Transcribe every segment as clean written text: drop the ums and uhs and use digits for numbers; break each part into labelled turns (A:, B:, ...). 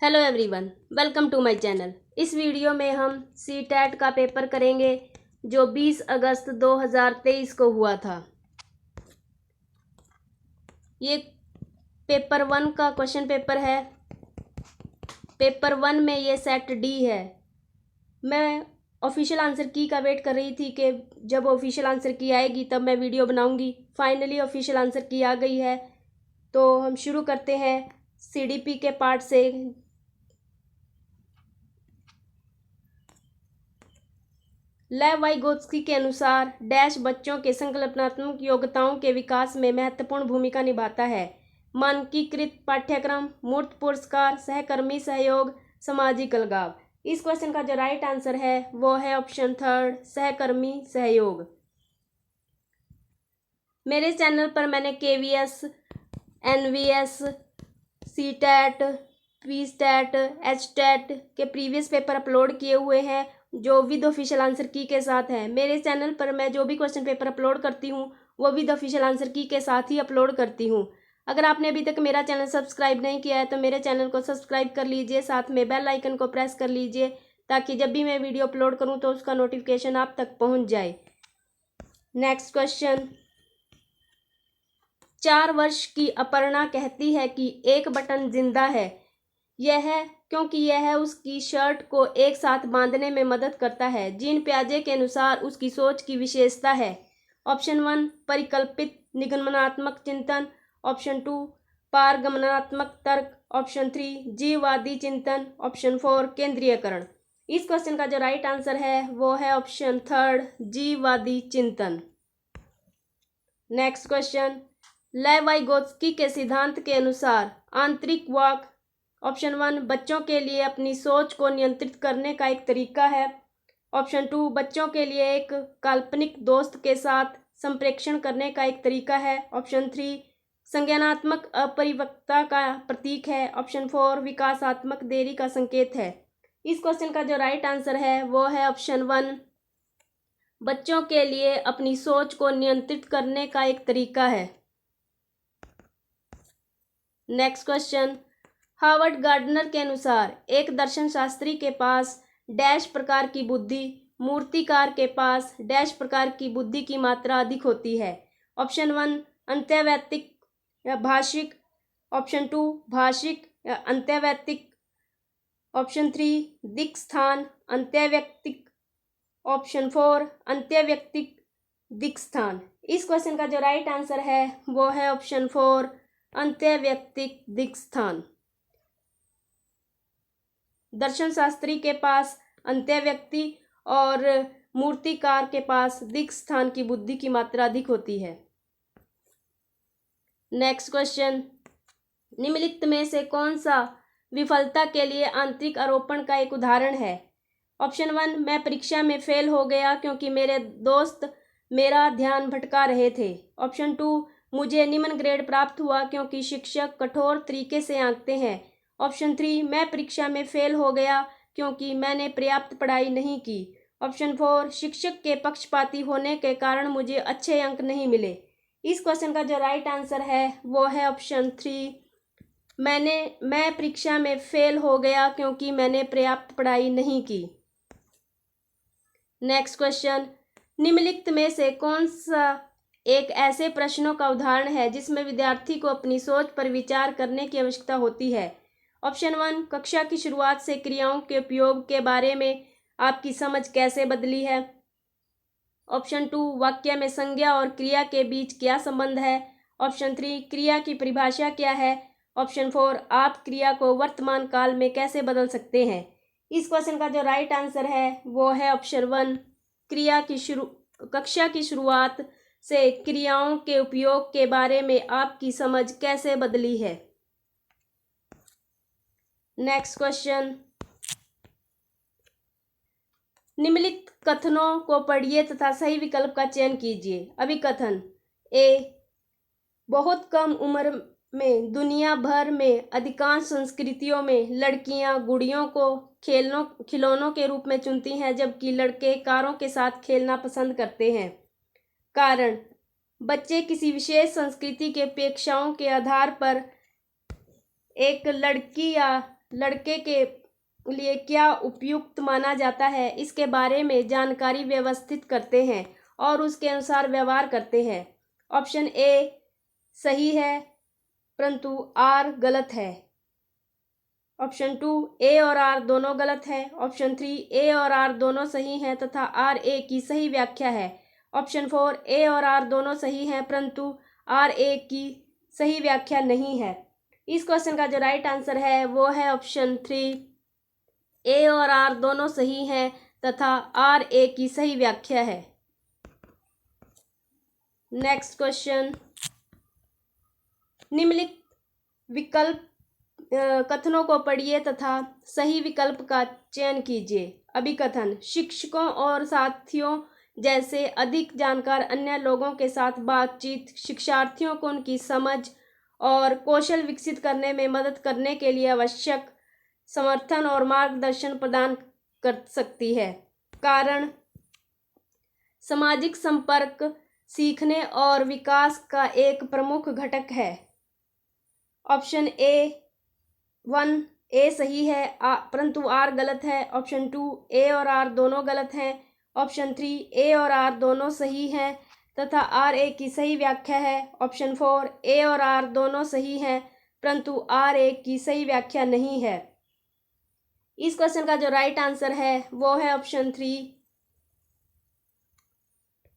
A: Hello everyone, welcome to my channel. इस video में हम सीटेट का पेपर करेंगे जो 20 अगस्त 2023 को हुआ था। ये पेपर 1 का क्वेश्चन पेपर है। पेपर 1 में ये सेट डी है। मैं ऑफिशियल आंसर की का वेट कर रही थी कि जब ऑफिशियल आंसर की आएगी तब मैं वीडियो बनाऊंगी। फाइनली ऑफिशियल आंसर की आ गई है, तो हम शुरू करते हैं सीडीपी के पार्ट से। लेव वाइगोत्स्की के अनुसार डैश बच्चों के संकल्पनात्मक योग्यताओं के विकास में महत्वपूर्ण भूमिका निभाता है। मानकीकृत पाठ्यक्रम, मूर्त पुरस्कार, सहकर्मी सहयोग, सामाजिक अलगाव। इस क्वेश्चन का जो राइट आंसर है वो है ऑप्शन थर्ड, सहकर्मी सहयोग। मेरे चैनल पर मैंने केवीएस, एनवीएस, सीटेट, पीस्टेट, एचटेट के प्रीवियस पेपर अपलोड किए हुए हैं जो विद ऑफिशियल आंसर की के साथ है। मेरे चैनल पर मैं जो भी क्वेश्चन पेपर अपलोड करती हूँ वो विद ऑफिशियल आंसर की के साथ ही अपलोड करती हूँ। अगर आपने अभी तक मेरा चैनल सब्सक्राइब नहीं किया है तो मेरे चैनल को सब्सक्राइब कर लीजिए, साथ में बेल आइकन को प्रेस कर लीजिए ताकि जब भी मैं वीडियो अपलोड करूँ तो उसका नोटिफिकेशन आप तक पहुँच जाए। Next question. 4 वर्ष की अपर्णा कहती है कि एक बटन जिंदा है। यह क्योंकि यह उसकी शर्ट को एक साथ बांधने में मदद करता है। जीन प्याजे के अनुसार उसकी सोच की विशेषता है। ऑप्शन 1 परिकल्पित निगमनात्मक चिंतन, ऑप्शन 2 पारगमनात्मक तर्क, ऑप्शन 3 जीववादी चिंतन, ऑप्शन 4 केंद्रीयकरण। इस क्वेश्चन का जो राइट आंसर है वो है ऑप्शन थर्ड, जीववादी चिंतन। Next question. लेव वाइगोत्स्की के सिद्धांत के अनुसार आंतरिक वाक ऑप्शन 1 बच्चों के लिए अपनी सोच को नियंत्रित करने का एक तरीका है। ऑप्शन 2 बच्चों के लिए एक काल्पनिक दोस्त के साथ संप्रेषण करने का एक तरीका है। ऑप्शन 3 संज्ञानात्मक अपरिपक्वता का प्रतीक है। ऑप्शन 4 विकासात्मक देरी का संकेत है। इस क्वेश्चन का जो राइट आंसर है वो है ऑप्शन 1 बच्चों के लिए अपनी सोच को नियंत्रित करने का एक तरीका है। Next question. हार्वर्ड गार्डनर के अनुसार एक दर्शन शास्त्री के पास डैश प्रकार की बुद्धि, मूर्तिकार के पास डैश प्रकार की बुद्धि की मात्रा अधिक होती है। ऑप्शन 1 अंत्यवैयक्तिक या भाषिक, ऑप्शन 2 भाषिक या अंत्यवैयक्तिक, ऑप्शन 3 दिक् स्थान अंत्यवैयक्तिक, ऑप्शन 4 अंत्यवैयक्तिक दिक् स्थान। इस क्वेश्चन का जो राइट आंसर है वो है ऑप्शन 4 अंत्यवैयक्तिक दिक् स्थान। दर्शन शास्त्री के पास अंत्यव्यक्ति और मूर्तिकार के पास दिक् स्थान की बुद्धि की मात्रा अधिक होती है। Next question. निम्नलिखित में से कौन सा विफलता के लिए आंतरिक आरोपण का एक उदाहरण है। ऑप्शन 1 मैं परीक्षा में फेल हो गया क्योंकि मेरे दोस्त मेरा ध्यान भटका रहे थे। ऑप्शन 2 मुझे निम्न ग्रेड प्राप्त हुआ क्योंकि शिक्षक कठोर तरीके से आंकते हैं। ऑप्शन 3 मैं परीक्षा में फेल हो गया क्योंकि मैंने पर्याप्त पढ़ाई नहीं की। ऑप्शन 4 शिक्षक के पक्षपाती होने के कारण मुझे अच्छे अंक नहीं मिले। इस क्वेश्चन का जो राइट आंसर है वो है ऑप्शन 3 मैं परीक्षा में फेल हो गया क्योंकि मैंने पर्याप्त पढ़ाई नहीं की। Next question. निम्नलिखित में से कौन सा एक ऐसे प्रश्नों का उदाहरण है जिसमें विद्यार्थी को अपनी सोच पर विचार करने की आवश्यकता होती है। ऑप्शन 1 कक्षा की शुरुआत से क्रियाओं के उपयोग के बारे में आपकी समझ कैसे बदली है। ऑप्शन 2 वाक्य में संज्ञा और क्रिया के बीच क्या संबंध है। ऑप्शन 3 क्रिया की परिभाषा क्या है। ऑप्शन 4 आप क्रिया को वर्तमान काल में कैसे बदल सकते हैं। इस क्वेश्चन का जो राइट आंसर है वो है ऑप्शन 1 कक्षा की शुरुआत से क्रियाओं के उपयोग के बारे में आपकी समझ कैसे बदली है। Next question. निम्नलिखित कथनों को पढ़िए तथा सही विकल्प का चयन कीजिए। अभिकथन ए बहुत कम उम्र में दुनिया भर में अधिकांश संस्कृतियों में लड़कियां गुड़ियों को खिलौनों के रूप में चुनती हैं जबकि लड़के कारों के साथ खेलना पसंद करते हैं। कारण बच्चे किसी विशेष संस्कृति के अपेक्षाओं के आधार पर एक लड़की या लड़के के लिए क्या उपयुक्त माना जाता है, इसके बारे में जानकारी व्यवस्थित करते हैं और उसके अनुसार व्यवहार करते हैं। ऑप्शन ए सही है परंतु आर गलत है। ऑप्शन 2 ए और आर दोनों गलत है। ऑप्शन 3 ए और आर दोनों सही हैं तथा आर ए की सही व्याख्या है। ऑप्शन 4 ए और आर दोनों सही हैं परंतु आर ए की सही व्याख्या नहीं है। इस क्वेश्चन का जो राइट आंसर है वो है ऑप्शन 3 ए और आर दोनों सही हैं तथा आर ए की सही व्याख्या है। नेक्स्ट क्वेश्चन, निम्नलिखित विकल्प कथनों को पढ़िए तथा सही विकल्प का चयन कीजिए। अभिकथन, शिक्षकों और साथियों जैसे अधिक जानकार अन्य लोगों के साथ बातचीत शिक्षार्थियों को उनकी समझ और कौशल विकसित करने में मदद करने के लिए आवश्यक समर्थन और मार्गदर्शन प्रदान कर सकती है। कारण, सामाजिक संपर्क सीखने और विकास का एक प्रमुख घटक है। ऑप्शन ए 1 ए सही है परंतु आर गलत है। ऑप्शन 2 ए और आर दोनों गलत हैं। ऑप्शन 3 ए और आर दोनों सही हैं तथा आर ए की सही व्याख्या है। ऑप्शन 4 ए और आर दोनों सही हैं परंतु आर ए की सही व्याख्या नहीं है। इस क्वेश्चन का जो राइट आंसर है वो है ऑप्शन 3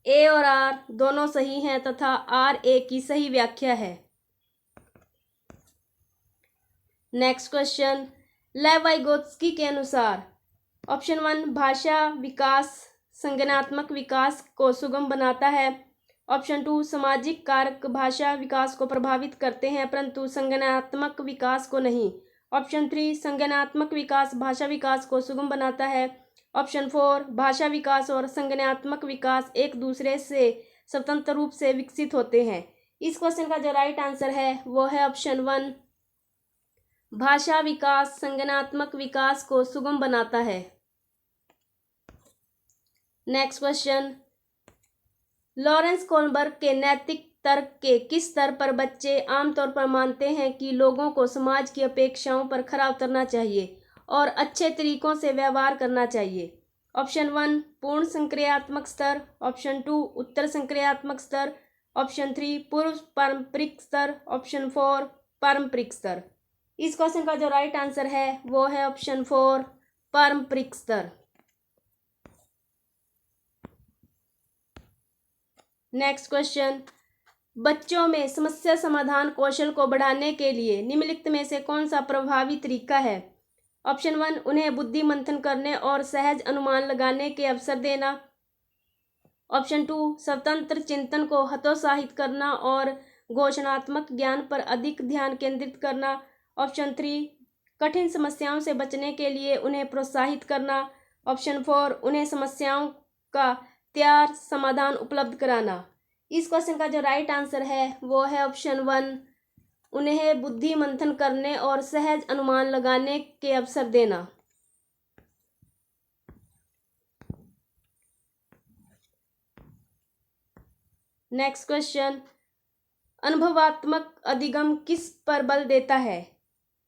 A: ए और आर दोनों सही हैं तथा आर ए की सही व्याख्या है। नेक्स्ट क्वेश्चन, लेव वाइगोत्स्की के अनुसार ऑप्शन 1 भाषा विकास संज्ञानात्मक विकास को सुगम बनाता है। ऑप्शन 2 सामाजिक कारक भाषा विकास को प्रभावित करते हैं परंतु संज्ञानात्मक विकास को नहीं। ऑप्शन 3 संज्ञानात्मक विकास भाषा विकास को सुगम बनाता है। ऑप्शन 4 भाषा विकास और संज्ञानात्मक विकास एक दूसरे से स्वतंत्र रूप से विकसित होते हैं। इस क्वेश्चन का जो राइट आंसर है वो है ऑप्शन 1 भाषा विकास संज्ञानात्मक विकास को सुगम बनाता है। नेक्स्ट क्वेश्चन, लॉरेंस कोहनबर्ग के नैतिक तर्क के किस स्तर पर बच्चे आमतौर पर मानते हैं कि लोगों को समाज की अपेक्षाओं पर खरा उतरना चाहिए और अच्छे तरीकों से व्यवहार करना चाहिए। ऑप्शन 1 पूर्ण संक्रियात्मक स्तर। ऑप्शन 2 उत्तर संक्रियात्मक स्तर। ऑप्शन 3 पूर्व पारंपरिक स्तर। ऑप्शन 4 पारंपरिक स्तर। इस क्वेश्चन का जो राइट आंसर है वो है ऑप्शन 4 पारंपरिक स्तर। नेक्स्ट क्वेश्चन, बच्चों में समस्या समाधान कौशल को बढ़ाने के लिए निम्नलिखित में से कौन सा प्रभावी तरीका है। ऑप्शन 1 उन्हें बुद्धि मंथन करने और सहज अनुमान लगाने के अवसर देना। ऑप्शन 2 स्वतंत्र चिंतन को हतोत्साहित करना और घोषणात्मक ज्ञान पर अधिक ध्यान केंद्रित करना। ऑप्शन 3 कठिन समस्याओं से बचने के लिए उन्हें प्रोत्साहित करना। ऑप्शन 4 उन्हें समस्याओं का तैयार समाधान उपलब्ध कराना। इस क्वेश्चन का जो राइट आंसर है वो है ऑप्शन 1 उन्हें बुद्धि मंथन करने और सहज अनुमान लगाने के अवसर देना। नेक्स्ट क्वेश्चन, अनुभवात्मक अधिगम किस पर बल देता है।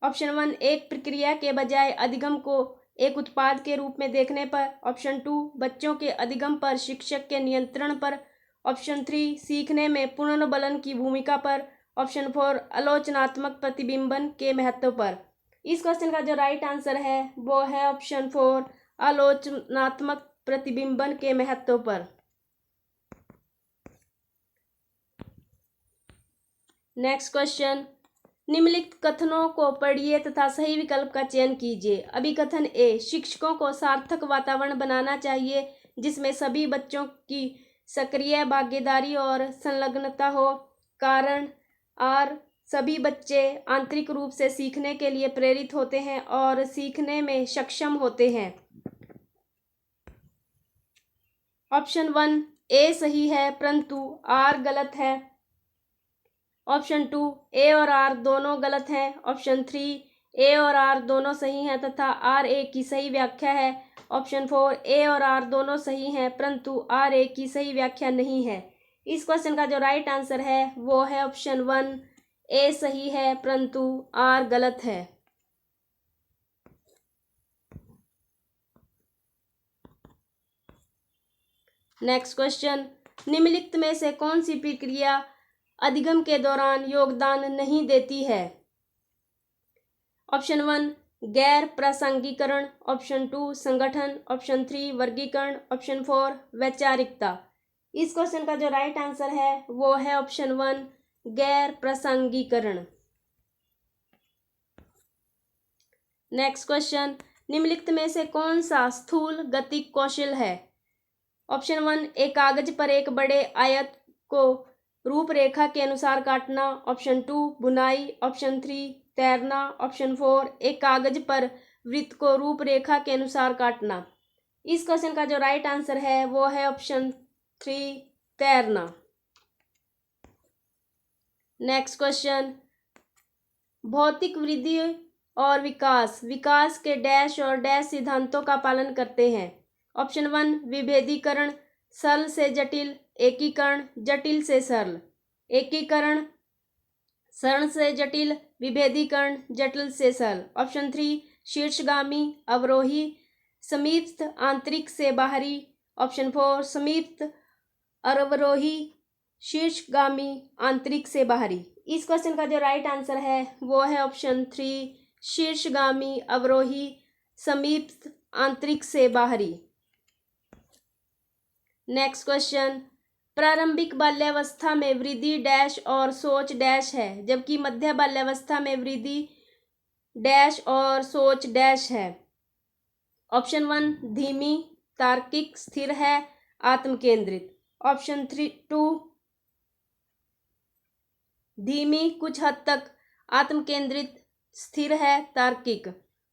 A: ऑप्शन 1 एक प्रक्रिया के बजाय अधिगम को एक उत्पाद के रूप में देखने पर। ऑप्शन 2 बच्चों के अधिगम पर शिक्षक के नियंत्रण पर। ऑप्शन 3 सीखने में पुनर्बलन की भूमिका पर। ऑप्शन 4 आलोचनात्मक प्रतिबिंबन के महत्व पर। इस क्वेश्चन का जो राइट आंसर है वो है ऑप्शन 4 आलोचनात्मक प्रतिबिंबन के महत्व पर। नेक्स्ट क्वेश्चन, निम्नलिखित कथनों को पढ़िए तथा सही विकल्प का चयन कीजिए। अभिकथन ए शिक्षकों को सार्थक वातावरण बनाना चाहिए जिसमें सभी बच्चों की सक्रिय भागीदारी और संलग्नता हो। कारण, आर सभी बच्चे आंतरिक रूप से सीखने के लिए प्रेरित होते हैं और सीखने में सक्षम होते हैं। ऑप्शन 1 ए सही है परंतु आर गलत है। ऑप्शन 2 ए और आर दोनों गलत हैं। ऑप्शन 3 ए और आर दोनों सही हैं तथा आर ए की सही व्याख्या है। ऑप्शन 4 ए और आर दोनों सही हैं परंतु आर ए की सही व्याख्या नहीं है। इस क्वेश्चन का जो राइट आंसर है वो है ऑप्शन 1 ए सही है परंतु आर गलत है। नेक्स्ट क्वेश्चन, निम्नलिखित में से कौन सी प्रक्रिया अधिगम के दौरान योगदान नहीं देती है? ऑप्शन 1 गैर प्रासंगिकरण, ऑप्शन 2 संगठन, ऑप्शन 3 वर्गीकरण, ऑप्शन 4 वैचारिकता। इस क्वेश्चन का जो राइट आंसर है वो है ऑप्शन 1 गैर प्रासंगिकरण। नेक्स्ट क्वेश्चन, निम्नलिखित में से कौन सा स्थूल गतिक कौशल है? ऑप्शन 1 एक कागज पर एक बड़े आयत को रूपरेखा के अनुसार काटना, ऑप्शन 2 बुनाई, ऑप्शन 3 तैरना, ऑप्शन 4 एक कागज पर वृत्त को रूपरेखा के अनुसार काटना। इस क्वेश्चन का जो राइट आंसर है वो है ऑप्शन 3 तैरना। नेक्स्ट क्वेश्चन, भौतिक वृद्धि और विकास के डैश और डैश सिद्धांतों का पालन करते हैं। ऑप्शन 1 विभेदीकरण, सरल से जटिल, एकीकरण, जटिल से सरल, एकीकरण, सरल से जटिल, विभेदीकरण, जटिल से सरल। ऑप्शन 3 शीर्षगामी, अवरोही, समीप्त, आंतरिक से बाहरी, ऑप्शन 4 समीप्त, अवरोही, शीर्षगामी, आंतरिक से बाहरी। इस क्वेश्चन का जो राइट आंसर है वो है ऑप्शन 3 शीर्षगामी, अवरोही, समीप्त, आंतरिक से बाहरी। नेक्स्ट क्वेश्चन, प्रारंभिक बाल्यावस्था में वृद्धि डैश और सोच डैश है, जबकि मध्य बाल्यावस्था में वृद्धि डैश और सोच डैश है। ऑप्शन 1 धीमी, तार्किक, स्थिर है, आत्मकेंद्रित। ऑप्शन 2 धीमी, कुछ हद तक आत्मकेंद्रित, स्थिर है, तार्किक।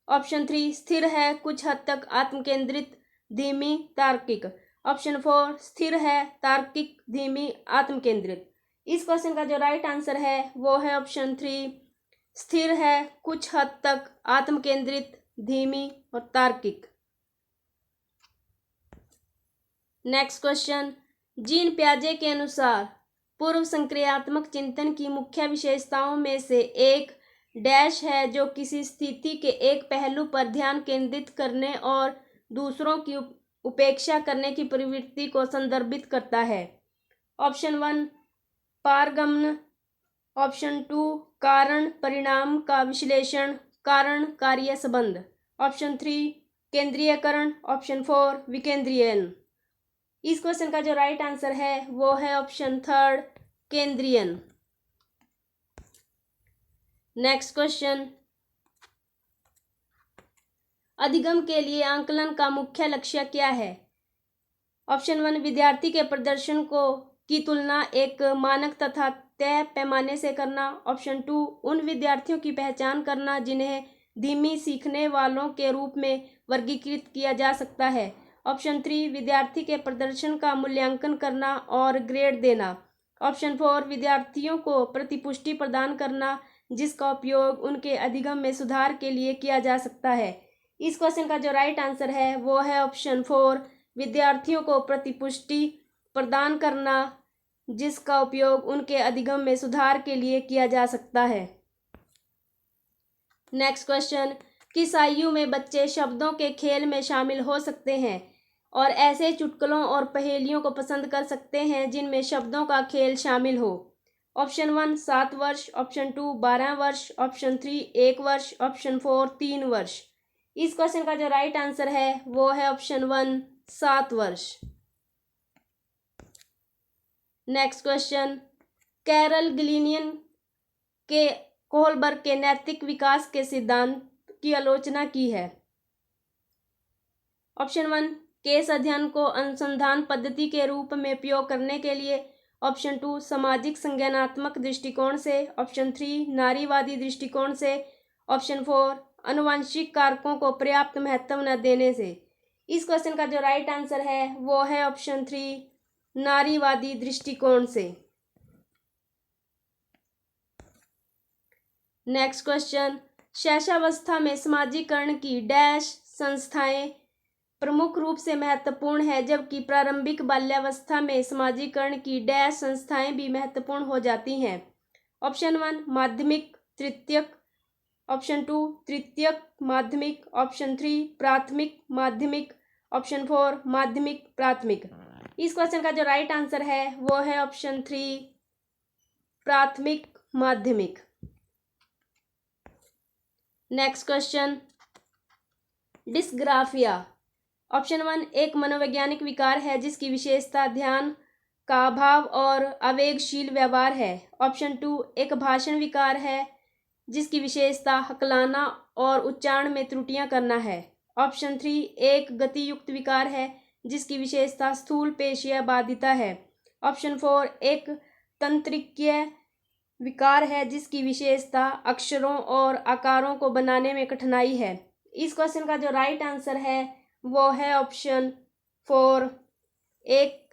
A: ऑप्शन 3 स्थिर है, कुछ हद तक आत्मकेंद्रित, धीमी, तार्किक। ऑप्शन 4 स्थिर है, तार्किक, धीमी, आत्मकेंद्रित। इस क्वेश्चन का जो राइट आंसर है वो है ऑप्शन 3 स्थिर है, कुछ हद तक आत्मकेंद्रित, धीमी और तार्किक। नेक्स्ट क्वेश्चन, जीन पियाजे के अनुसार पूर्व संक्रियात्मक चिंतन की मुख्य विशेषताओं में से एक डैश है जो किसी स्थिति के एक पहलू पर ध्यान केंद्रित करने और दूसरों की उपेक्षा करने की प्रवृत्ति को संदर्भित करता है। ऑप्शन 1 पारगमन, ऑप्शन 2 कारण परिणाम का विश्लेषण, कारण कार्य संबंध, ऑप्शन 3 केंद्रीयकरण, ऑप्शन 4 विकेंद्रीयन। इस क्वेश्चन का जो राइट आंसर है वो है ऑप्शन 3 केंद्रीयन। नेक्स्ट क्वेश्चन, अधिगम के लिए आंकलन का मुख्य लक्ष्य क्या है? ऑप्शन 1 विद्यार्थी के प्रदर्शन की तुलना एक मानक तथा तय पैमाने से करना, ऑप्शन 2 उन विद्यार्थियों की पहचान करना जिन्हें धीमी सीखने वालों के रूप में वर्गीकृत किया जा सकता है, ऑप्शन 3 विद्यार्थी के प्रदर्शन का मूल्यांकन करना और ग्रेड देना, ऑप्शन 4 विद्यार्थियों को प्रतिपुष्टि प्रदान करना जिसका उपयोग उनके अधिगम में सुधार के लिए किया जा सकता है। इस क्वेश्चन का जो राइट आंसर है वो है ऑप्शन 4 विद्यार्थियों को प्रतिपुष्टि प्रदान करना जिसका उपयोग उनके अधिगम में सुधार के लिए किया जा सकता है। नेक्स्ट क्वेश्चन, किस आयु में बच्चे शब्दों के खेल में शामिल हो सकते हैं और ऐसे चुटकुलों और पहेलियों को पसंद कर सकते हैं जिनमें शब्दों का खेल शामिल हो? ऑप्शन 1 7 वर्ष, ऑप्शन 2 12 वर्ष, ऑप्शन 3 1 वर्ष, ऑप्शन 4 3 वर्ष। इस क्वेश्चन का जो राइट आंसर है वो है ऑप्शन 1 7 वर्ष। नेक्स्ट क्वेश्चन, कैरल गिलियन के कोहलबर्ग के नैतिक विकास के सिद्धांत की आलोचना की है। ऑप्शन 1 केस अध्ययन को अनुसंधान पद्धति के रूप में उपयोग करने के लिए, ऑप्शन 2 सामाजिक संज्ञानात्मक दृष्टिकोण से, ऑप्शन 3 नारीवादी दृष्टिकोण से, ऑप्शन 4 आनुवंशिक कारकों को पर्याप्त महत्व न देने से। इस क्वेश्चन का जो राइट आंसर है वो है ऑप्शन 3 नारीवादी दृष्टिकोण से। नेक्स्ट क्वेश्चन, शैशवावस्था में समाजीकरण की डैश संस्थाएं प्रमुख रूप से महत्वपूर्ण है जबकि प्रारंभिक बाल्यावस्था में समाजीकरण की डैश संस्थाएं भी महत्वपूर्ण हो जाती हैं। ऑप्शन 1 माध्यमिक तृतीयक, ऑप्शन 2 तृतीयक माध्यमिक, ऑप्शन 3 प्राथमिक माध्यमिक, ऑप्शन 4 माध्यमिक प्राथमिक। इस क्वेश्चन का जो राइट आंसर है वो है ऑप्शन 3, प्राथमिक माध्यमिक। Next question, dysgraphia. ऑप्शन 1 एक मनोवैज्ञानिक विकार है जिसकी विशेषता ध्यान का अभाव और आवेगशील व्यवहार है। ऑप्शन 2 एक भाषण विकार है जिसकी विशेषता हकलाना और उच्चारण में त्रुटियां करना है। ऑप्शन 3 एक गतियुक्त विकार है जिसकी विशेषता स्थूल पेशीय बाधिता है। ऑप्शन 4 एक तंत्रिकीय विकार है जिसकी विशेषता अक्षरों और आकारों को बनाने में कठिनाई है। इस क्वेश्चन का जो राइट आंसर है वो है ऑप्शन 4, एक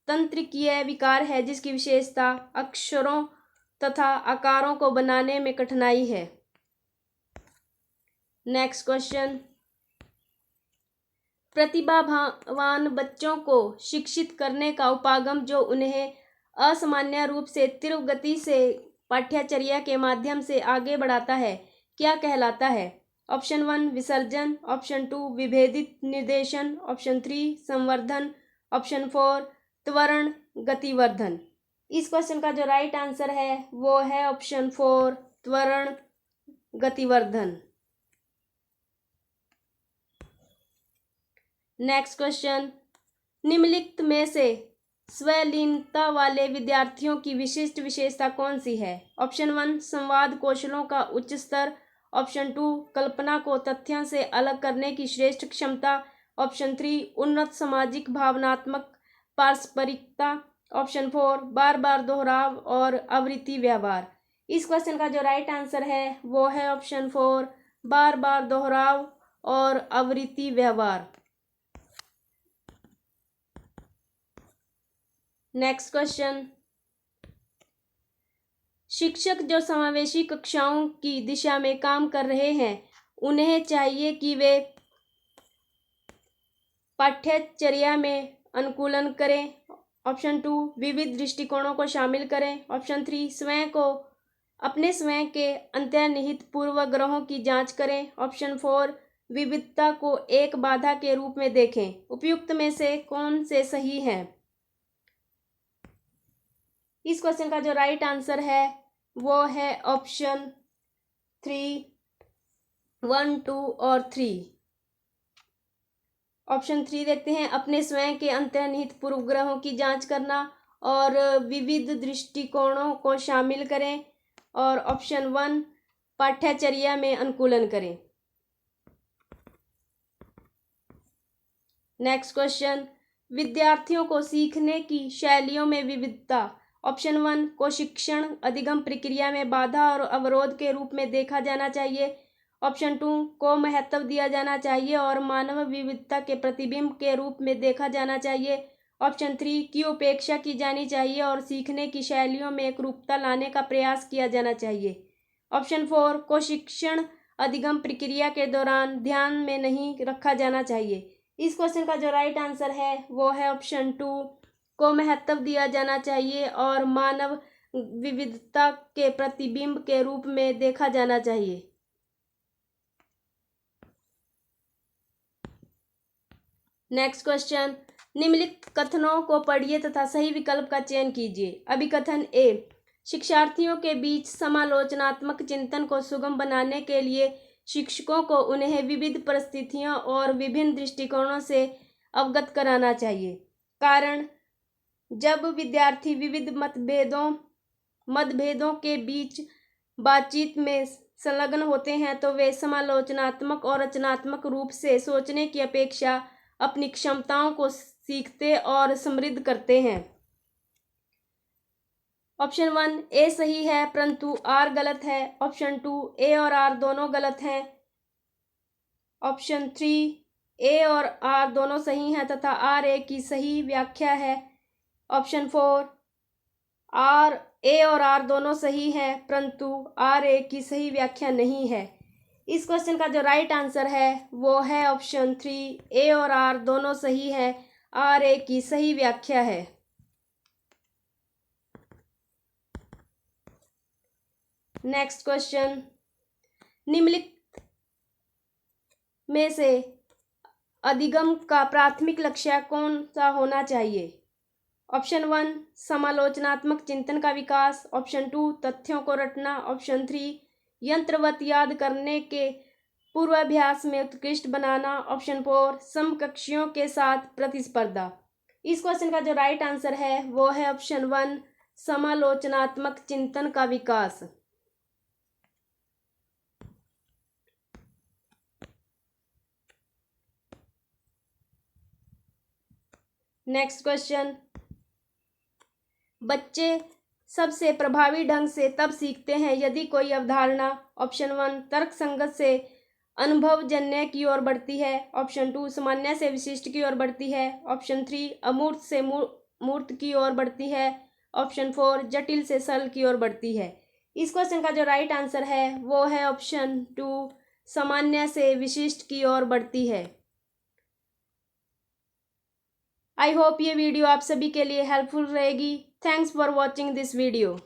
A: तंत्रिकीय विकार है जिसकी विशेषता अक्षरों तथा आकारों को बनाने में कठिनाई है। नेक्स्ट क्वेश्चन, प्रतिभावान बच्चों को शिक्षित करने का उपागम जो उन्हें असामान्य रूप से तीव्र गति से पाठ्यचर्या के माध्यम से आगे बढ़ाता है, क्या कहलाता है? ऑप्शन 1 विसर्जन, ऑप्शन 2 विभेदित निर्देशन, ऑप्शन 3 संवर्धन, ऑप्शन 4 त्वरण गतिवर्धन। इस क्वेश्चन का जो राइट आंसर है वो है ऑप्शन 4, त्वरण गतिवर्धन। नेक्स्ट क्वेश्चन, निम्नलिखित में से स्वलीनता वाले विद्यार्थियों की विशिष्ट विशेषता कौन सी है? ऑप्शन 1 संवाद कौशलों का उच्च स्तर, ऑप्शन 2 कल्पना को तथ्यों से अलग करने की श्रेष्ठ क्षमता, ऑप्शन 3 उन्नत सामाजिक भावनात्मक पारस्परिकता, ऑप्शन 4 बार बार दोहराव और आवृत्ति व्यवहार। इस क्वेश्चन का जो राइट आंसर है वो है ऑप्शन 4, बार बार दोहराव और आवृत्ति व्यवहार। नेक्स्ट क्वेश्चन, शिक्षक जो समावेशी कक्षाओं की दिशा में काम कर रहे हैं उन्हें चाहिए कि वे पाठ्यचर्या में अनुकूलन करें। ऑप्शन 2 विविध दृष्टिकोणों को शामिल करें, ऑप्शन 3 स्वयं को अपने स्वयं के अंतर्निहित पूर्वाग्रहों की जांच करें, ऑप्शन 4 विविधता को एक बाधा के रूप में देखें। उपयुक्त में से कौन से सही हैं? इस क्वेश्चन का जो राइट आंसर है वो है ऑप्शन 3, 1, 2 और 3। ऑप्शन 3 देखते हैं, अपने स्वयं के अंतर्निहित पूर्वाग्रहों की जांच करना और विविध दृष्टिकोणों को शामिल करें, और ऑप्शन 1 पाठ्यचर्या में अनुकूलन करें। नेक्स्ट क्वेश्चन, विद्यार्थियों को सीखने की शैलियों में विविधता। ऑप्शन 1 को शिक्षण अधिगम प्रक्रिया में बाधा और अवरोध के रूप में देखा जाना चाहिए, ऑप्शन 2 को महत्व दिया जाना चाहिए और मानव विविधता के प्रतिबिंब के रूप में देखा जाना चाहिए, ऑप्शन 3 की उपेक्षा की जानी चाहिए और सीखने की शैलियों में एकरूपता लाने का प्रयास किया जाना चाहिए, ऑप्शन 4 को शिक्षण अधिगम प्रक्रिया के दौरान ध्यान में नहीं रखा जाना चाहिए। इस क्वेश्चन का जो राइट आंसर है वो है ऑप्शन 2 को महत्व दिया जाना चाहिए और मानव विविधता के प्रतिबिंब के रूप में देखा जाना चाहिए। नेक्स्ट क्वेश्चन, निम्नलिखित कथनों को पढ़िए तथा सही विकल्प का चयन कीजिए। अभिकथन ए, शिक्षार्थियों के बीच समालोचनात्मक चिंतन को सुगम बनाने के लिए शिक्षकों को उन्हें विविध परिस्थितियों और विभिन्न दृष्टिकोणों से अवगत कराना चाहिए। कारण, जब विद्यार्थी विविध मतभेदों के बीच बातचीत में संलग्न होते हैं तो वे समालोचनात्मक और रचनात्मक रूप से सोचने की अपेक्षा अपनी क्षमताओं को सीखते और समृद्ध करते हैं। ऑप्शन 1 ए सही है परंतु आर गलत है, ऑप्शन 2 ए और आर दोनों गलत हैं, ऑप्शन 3 ए और आर दोनों सही हैं तथा आर ए की सही व्याख्या है, ऑप्शन 4 आर ए और आर दोनों सही है परंतु आर ए की सही व्याख्या नहीं है। इस क्वेश्चन का जो राइट आंसर है वो है ऑप्शन 3 ए और आर दोनों सही है, आर ए की सही व्याख्या है। नेक्स्ट क्वेश्चन, निम्नलिखित में से अधिगम का प्राथमिक लक्ष्य कौन सा होना चाहिए? ऑप्शन 1 समालोचनात्मक चिंतन का विकास, ऑप्शन 2 तथ्यों को रटना, ऑप्शन 3 यंत्रवत याद करने के पूर्वाभ्यास में उत्कृष्ट बनाना, ऑप्शन 4 समकक्षियों के साथ प्रतिस्पर्धा। इस क्वेश्चन का जो राइट आंसर है वो है ऑप्शन 1 समालोचनात्मक चिंतन का विकास। नेक्स्ट क्वेश्चन, बच्चे सबसे प्रभावी ढंग से तब सीखते हैं यदि कोई अवधारणा ऑप्शन 1 तर्कसंगत से अनुभवजन्य की ओर बढ़ती है, ऑप्शन 2 सामान्य से विशिष्ट की ओर बढ़ती है, ऑप्शन 3 अमूर्त से मूर्त की ओर बढ़ती है, ऑप्शन 4 जटिल से सरल की ओर बढ़ती है। इस क्वेश्चन का जो राइट आंसर है वो है ऑप्शन 2 सामान्य से विशिष्ट की ओर बढ़ती है। आई होप ये वीडियो आप सभी के लिए हेल्पफुल रहेगी। Thanks for watching this video.